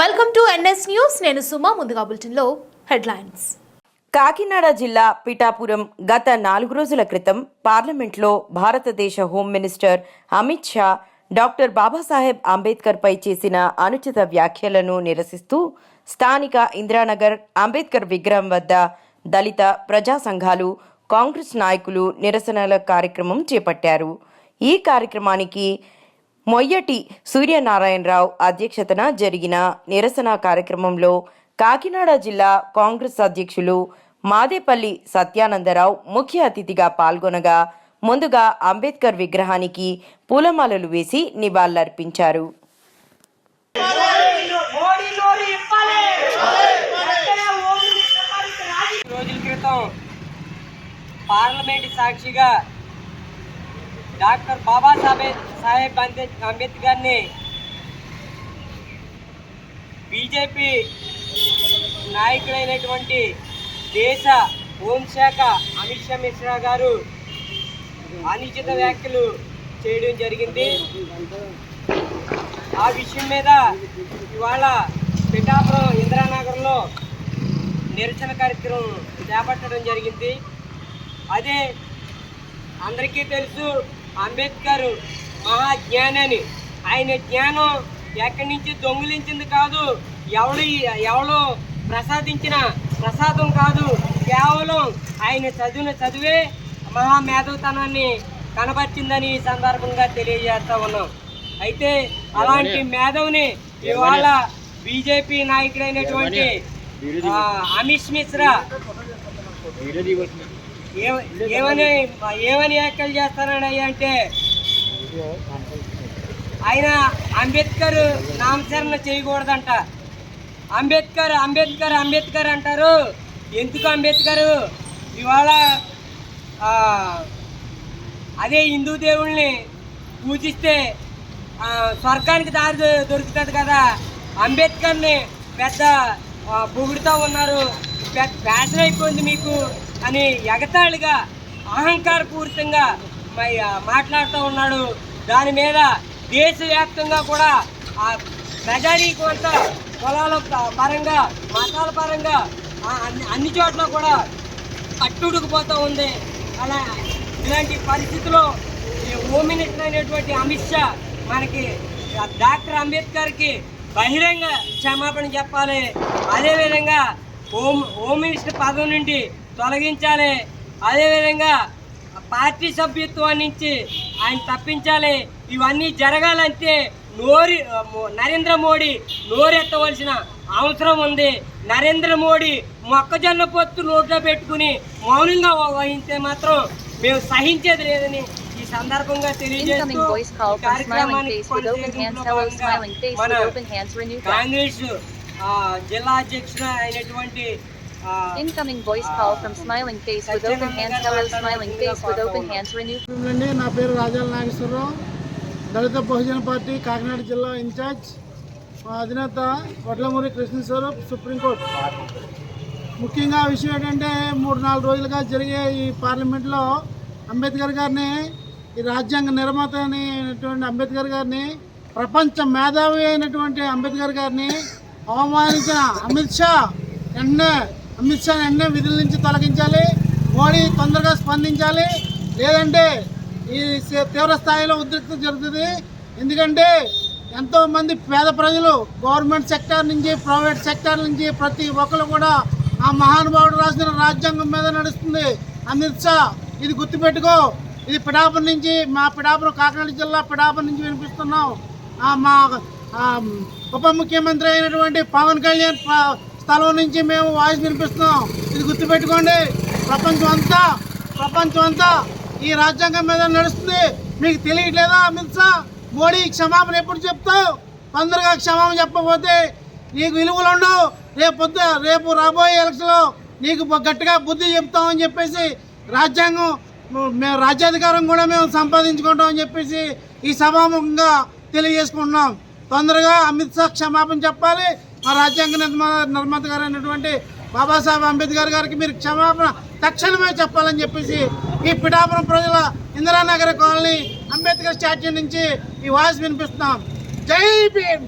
Welcome to NS news. నేను సుమా. ముందుగా బులెటిన్లో హెడ్లైన్స్. కాకినాడ జిల్లా పిఠాపురం గత 4 రోజుల క్రితం పార్లమెంట్లో భారతదేశ home minister Amit Shah doctor Babasaheb అంబేద్కర్పై చేసిన అనుచిత వ్యాఖ్యలను నిరసిస్తూ స్థానిక ఇందిరానగర్ అంబేద్కర్ విగ్రహం వద్ద దళిత ప్రజా సంఘాలు, కాంగ్రెస్ నాయకులు నిరసనల కార్యక్రమం చేపట్టారు. ఈ కార్యక్రమానికి మొయ్యటి సూర్యనారాయణరావు అధ్యక్షతన జరిగిన నిరసన కార్యక్రమంలో కాకినాడ జిల్లా కాంగ్రెస్ అధ్యక్షులు మాదేపల్లి సత్యానందరావు ముఖ్య అతిథిగా పాల్గొనగా ముందుగా అంబేద్కర్ విగ్రహానికి పూలమాలలు వేసి నివాళులర్పించారు. రోజుల క్రితం పార్లమెంట్ సాక్షిగా డాక్టర్ బాబాసాహెబ్ అంబేద్కర్ని బీజేపీ నాయకులైనటువంటి దేశ హోంశాఖ అమిత్ షా మిశ్రా గారు అనుచిత వ్యాఖ్యలు చేయడం జరిగింది. ఆ విషయం మీద ఇవాళ పిఠాపురం ఇందిరానగర్లో నిరసన కార్యక్రమం చేపట్టడం జరిగింది. అదే అందరికీ తెలుసు, అంబేద్కర్ మహాజ్ఞాని. ఆయన జ్ఞానం ఎక్కడి నుంచి దొంగిలించింది కాదు, ఎవరు ప్రసాదించిన ప్రసాదం కాదు, కేవలం ఆయన చదివే మహామేధవతనాన్ని కనబర్చిందని ఈ సందర్భంగా తెలియజేస్తా ఉన్నాం. అయితే అలాంటి మేధవుని ఇవాళ బీజేపీ నాయకుడైనటువంటి అమిత్ మిశ్రా ఏమని వ్యాఖ్యలు చేస్తారని అంటే, ఆయన అంబేద్కర్ నామకరణ చేయకూడదంట. అంబేద్కర్ అంబేద్కర్ అంబేద్కర్ అంటారు. ఎందుకు అంబేద్కర్? ఇవాళ అదే హిందూ దేవుళ్ళని పూజిస్తే స్వర్గానికి దారి దొరుకుతుంది కదా. అంబేద్కర్ని పెద్ద పొగుడుతూ ఉన్నారు. ఫ్యాషన్ అయిపోయింది మీకు అని ఎగతాళిగా అహంకారపూరితంగా మాట్లాడుతూ ఉన్నాడు. దాని మీద దేశవ్యాప్తంగా కూడా ప్రజానీకం అంతా కులాల పరంగా, మతాల పరంగా అన్ని చోట్ల కూడా అట్టుడుకుపోతూ ఉంది. అలా ఇలాంటి పరిస్థితుల్లో హోమ్ మినిస్టర్ అయినటువంటి అమిత్ షా మనకి డాక్టర్ అంబేద్కర్కి బహిరంగ క్షమాపణ చెప్పాలి. అదేవిధంగా హోమ్ మినిస్టర్ పదవి నుండి తొలగించాలి. అదేవిధంగా పార్టీ సభ్యత్వం నుంచి ఆయన తప్పించాలి. ఇవన్నీ జరగాలంటే నరేంద్ర మోడీ నోరెత్తవలసిన అవసరం ఉంది. నరేంద్ర మోడీ మొక్కజొన్న పొత్తు నోట్లో పెట్టుకుని మౌనంగా వహించే మాత్రం మేము సహించేది లేదని ఈ సందర్భంగా తెలియజేస్తూ మన కాంగ్రెస్ జిల్లా అధ్యక్షుడు అయినటువంటి Incoming voice call from smiling face with open hands. Hello, smiling face with open hands. Renew. నా పేరు రాజాల నాగేశ్వరరావు, దళిత బహుజన పార్టీ కాకినాడ జిల్లా ఇన్ఛార్జ్. మా అధినేత వడ్లమూరి కృష్ణస్వరూప్, సుప్రీంకోర్టు. ముఖ్యంగా విషయం ఏంటంటే, 3-4 రోజులుగా జరిగే ఈ పార్లమెంట్లో అంబేద్కర్ గారిని, ఈ రాజ్యాంగ నిర్మాత అయినటువంటి అంబేద్కర్ గారిని, ప్రపంచ మేధావి అయినటువంటి అంబేద్కర్ గారిని అవమానించిన అమిత్ షా వెంటనే విధుల నుంచి తొలగించాలి. మోడీ తొందరగా స్పందించాలి. లేదంటే ఈ తీవ్ర స్థాయిలో ఉద్రిక్తత జరుగుతుంది. ఎందుకంటే ఎంతోమంది పేద ప్రజలు గవర్నమెంట్ సెక్టార్ నుంచి, ప్రైవేట్ సెక్టార్ నుంచి ప్రతి ఒక్కరు కూడా ఆ మహానుభావుడు రాసిన రాజ్యాంగం మీద నడుస్తుంది. అమిత్ షా, ఇది గుర్తుపెట్టుకో. ఇది పిఠాపురం నుంచి, మా పిఠాపురం కాకినాడ జిల్లా పిఠాపురం నుంచి వినిపిస్తున్నాం. మా ఉప ముఖ్యమంత్రి అయినటువంటి పవన్ కళ్యాణ్ స్థలం నుంచి మేము వాయిస్ వినిపిస్తున్నాం. ఇది గుర్తుపెట్టుకోండి. ప్రపంచం అంతా ఈ రాజ్యాంగం మీద నడుస్తుంది. మీకు తెలియట్లేదా అమిత్ షా? మోడీ క్షమాపణ ఎప్పుడు చెప్తావు? తొందరగా క్షమాపణ చెప్పకపోతే నీకు విలువలు ఉండవు. రేపు రాబోయే ఎలక్షన్లో నీకు గట్టిగా బుద్ధి చెప్తామని చెప్పేసి మేము రాజ్యాధికారం కూడా మేము సంపాదించుకుంటామని చెప్పేసి ఈ సభాముఖంగా తెలియజేసుకుంటున్నాం. తొందరగా అమిత్ షా క్షమాపణ చెప్పాలి. మా రాజ్యాంగ నిర్మాత గారు అయినటువంటి బాబాసాహెబ్ అంబేద్కర్ గారికి మీరు క్షమాపణ తక్షణమే చెప్పాలని చెప్పేసి ఈ పిఠాపురం ప్రజల ఇందిరానగర్ కాలనీ అంబేద్కర్ స్టాచ్యూ నుంచి ఈ వాయిస్ వినిపిస్తున్నాం. జై భీమ్.